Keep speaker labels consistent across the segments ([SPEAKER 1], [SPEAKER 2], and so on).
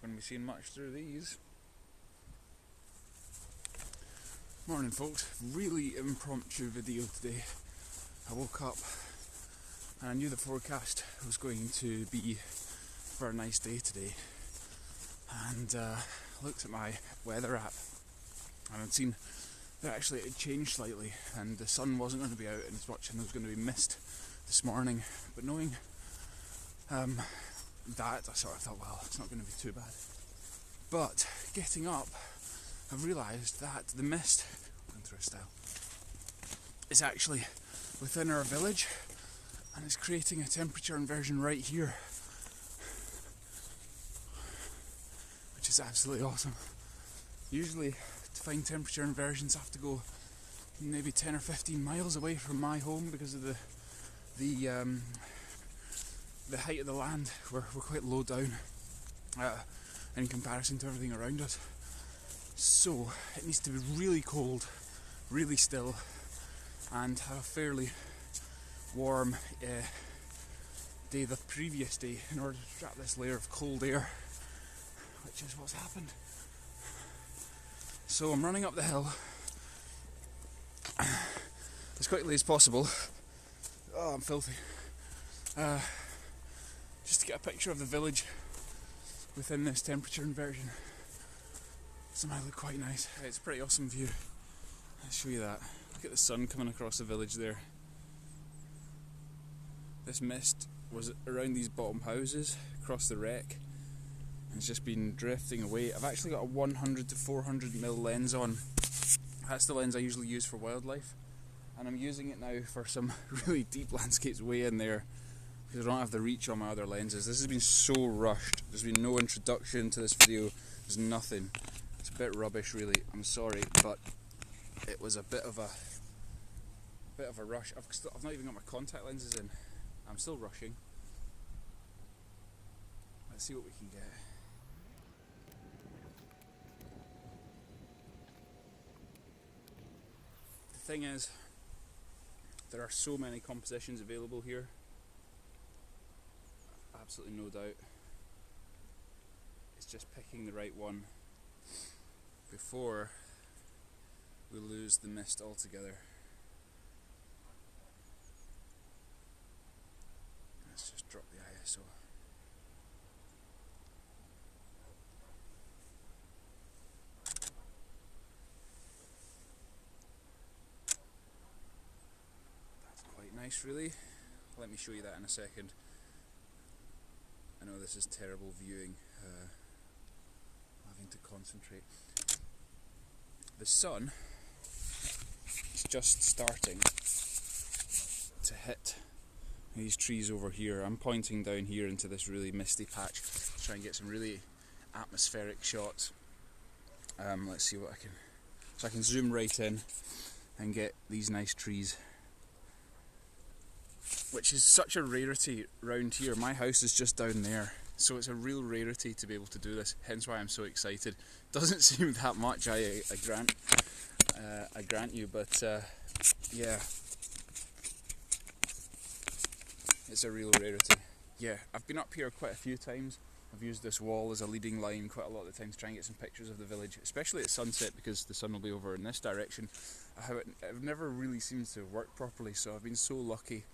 [SPEAKER 1] going to be seeing much through these. Morning folks, really impromptu video today. I woke up and I knew the forecast was going to be for a nice day today, and looked at my weather app and I'd seen that actually it had changed slightly and the sun wasn't going to be out as much and there was going to be mist this morning. But knowing that, I sort of thought, well, it's not going to be too bad. But getting up, I've realised that the mist, going through a style, is actually within our village and it's creating a temperature inversion right here, which is absolutely awesome. Usually to find temperature inversions I have to go maybe 10 or 15 miles away from my home because of the height of the land. We're quite low down in comparison to everything around us. So it needs to be really cold, really still, and have a fairly warm day the previous day in order to trap this layer of cold air, which is what's happened. So I'm running up the hill as quickly as possible. Oh, I'm filthy. Just to get a picture of the village within this temperature inversion. Somehow look quite nice. It's a pretty awesome view. I'll show you that. Look at the sun coming across the village there. This mist was around these bottom houses across the wreck and it's just been drifting away. I've actually got a 100 to 400mm lens on. That's the lens I usually use for wildlife, and I'm using it now for some really deep landscapes way in there because I don't have the reach on my other lenses. This has been so rushed. There's been no introduction to this video. There's nothing. It's a bit rubbish really, I'm sorry, but it was a bit of a rush. I've not even got my contact lenses in. I'm still rushing. Let's see what we can get. The thing is, there are so many compositions available here. Absolutely no doubt. It's just picking the right one before we lose the mist altogether. Let's just drop the ISO. That's quite nice really. Let me show you that in a second. I know this is terrible viewing, having to concentrate. The sun is just starting to hit these trees over here. I'm pointing down here into this really misty patch to try and get some really atmospheric shots. Let's see what I can... So I can zoom right in and get these nice trees, which is such a rarity round here. My house is just down there, so it's a real rarity to be able to do this, hence why I'm so excited. Doesn't seem that much, I grant you, but yeah, it's a real rarity. Yeah, I've been up here quite a few times. I've used this wall as a leading line quite a lot of the time to try and get some pictures of the village, especially at sunset because the sun will be over in this direction. It never really seems to work properly, so I've been so lucky.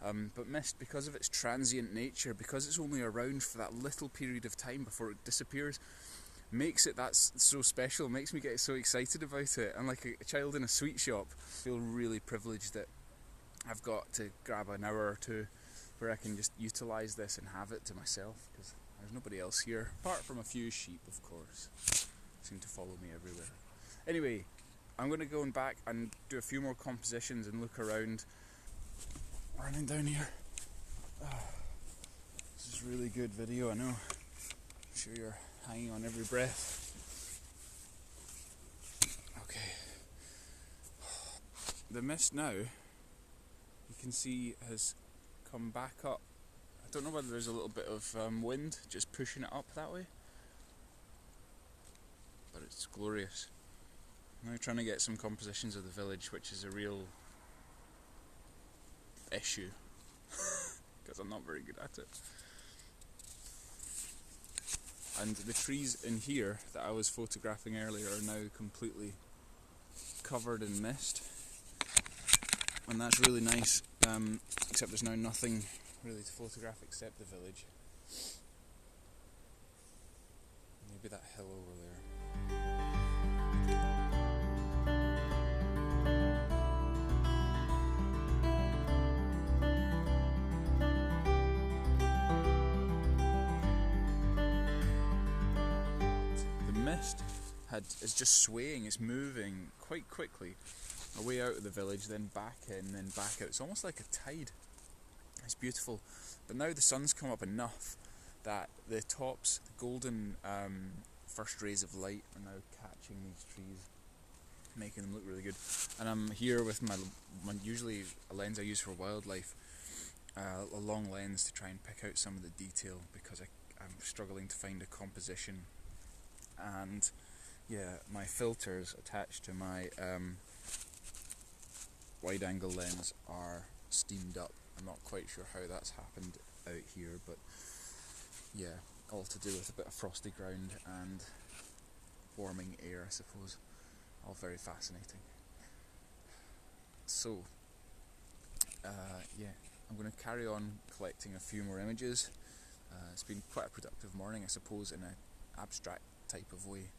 [SPEAKER 1] But mist, because of its transient nature, because it's only around for that little period of time before it disappears, makes it that's so special, makes me get so excited about it. I'm like a child in a sweet shop. I feel really privileged that I've got to grab an hour or two where I can just utilise this and have it to myself, because there's nobody else here, apart from a few sheep, of course, seem to follow me everywhere. Anyway, I'm going to go back and do a few more compositions and look around. Running down here. This is really good video, I know. I'm sure you're hanging on every breath. Okay. The mist now, you can see, has come back up. I don't know whether there's a little bit of wind just pushing it up that way, but it's glorious. I'm now trying to get some compositions of the village, which is a real issue because I'm not very good at it. and the trees in here that I was photographing earlier are now completely covered in mist, and that's really nice, except there's now nothing really to photograph except the village. Maybe that hill over there. The mist is just swaying, it's moving quite quickly away out of the village, then back in, then back out. It's almost like a tide. It's beautiful. But now the sun's come up enough that the tops, the golden first rays of light are now catching these trees, making them look really good. And I'm here with my usually a lens I use for wildlife, a long lens to try and pick out some of the detail, because I'm struggling to find a composition. And yeah, my filters attached to my wide angle lens are steamed up. I'm not quite sure how that's happened out here, but yeah, all to do with a bit of frosty ground and warming air, I suppose. All very fascinating. So yeah, I'm going to carry on collecting a few more images. It's been quite a productive morning, I suppose, in an abstract type of way,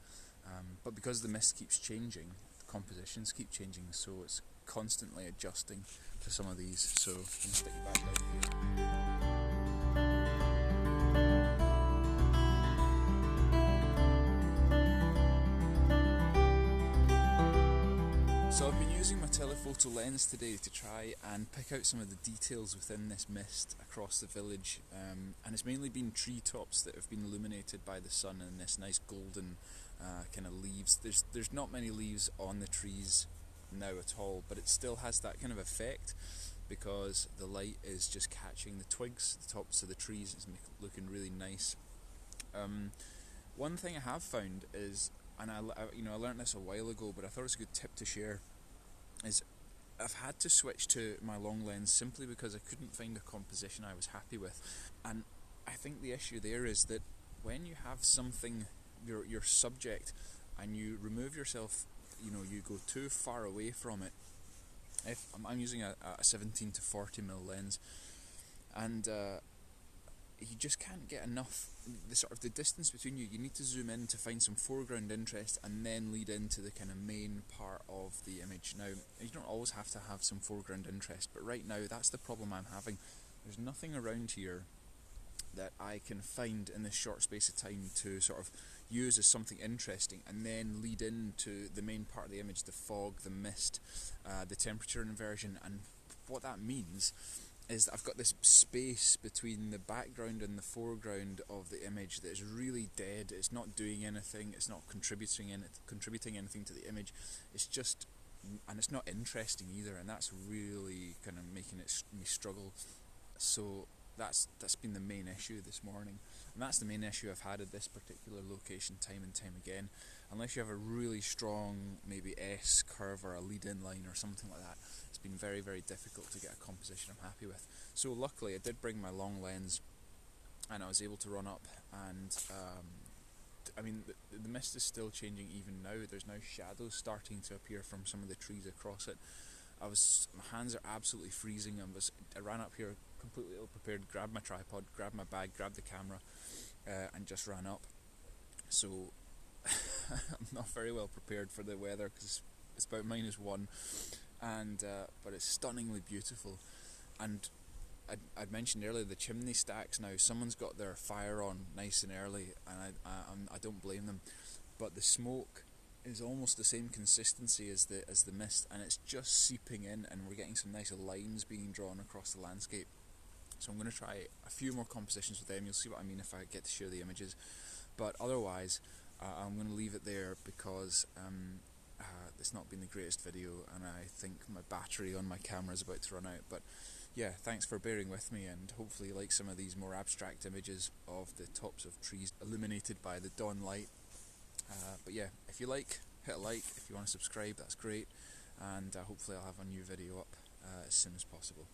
[SPEAKER 1] but because the mist keeps changing, the compositions keep changing, so it's constantly adjusting to some of these. So I'm going to stick it back down here. So I've been using my telephoto lens today to try and pick out some of the details within this mist across the village, and it's mainly been treetops that have been illuminated by the sun and this nice golden kind of leaves. There's not many leaves on the trees now at all, but it still has that kind of effect because the light is just catching the twigs, the tops of the trees. It's looking really nice. One thing I have found is, and I learned this a while ago, but I thought it was a good tip to share, is I've had to switch to my long lens simply because I couldn't find a composition I was happy with. And I think the issue there is that when you have something, your subject, and you remove yourself, you go too far away from it. If I'm using a 17 to 40mm lens, and you just can't get enough, the distance between you need to zoom in to find some foreground interest and then lead into the kind of main part of the image. Now, you don't always have to have some foreground interest, but right now that's the problem I'm having. There's nothing around here that I can find in this short space of time to sort of use as something interesting and then lead into the main part of the image, the fog, the mist, the temperature inversion. And what that means is that I've got this space between the background and the foreground of the image that is really dead. It's not doing anything, it's not contributing anything to the image. It's just, and it's not interesting either, and that's really kind of making me struggle. So that's been the main issue this morning, and that's the main issue I've had at this particular location time and time again. Unless you have a really strong maybe S curve or a lead-in line or something like that, it's been very, very difficult to get a composition I'm happy with. So luckily I did bring my long lens and I was able to run up, and I mean the mist is still changing even now. There's now shadows starting to appear from some of the trees across it. My hands are absolutely freezing. I ran up here completely ill-prepared, grabbed my tripod, grabbed my bag, grabbed the camera, and just ran up. So I'm not very well prepared for the weather because it's about -1, and but it's stunningly beautiful. And I'd mentioned earlier the chimney stacks. Now someone's got their fire on nice and early, and I don't blame them. But the smoke is almost the same consistency as the mist, and it's just seeping in, and we're getting some nice lines being drawn across the landscape. So I'm going to try a few more compositions with them. You'll see what I mean if I get to share the images. But otherwise, I'm going to leave it there because it's not been the greatest video, and I think my battery on my camera is about to run out. But yeah, thanks for bearing with me, and hopefully you like some of these more abstract images of the tops of trees illuminated by the dawn light. But yeah, if you like, hit a like. If you want to subscribe, that's great, and hopefully I'll have a new video up as soon as possible.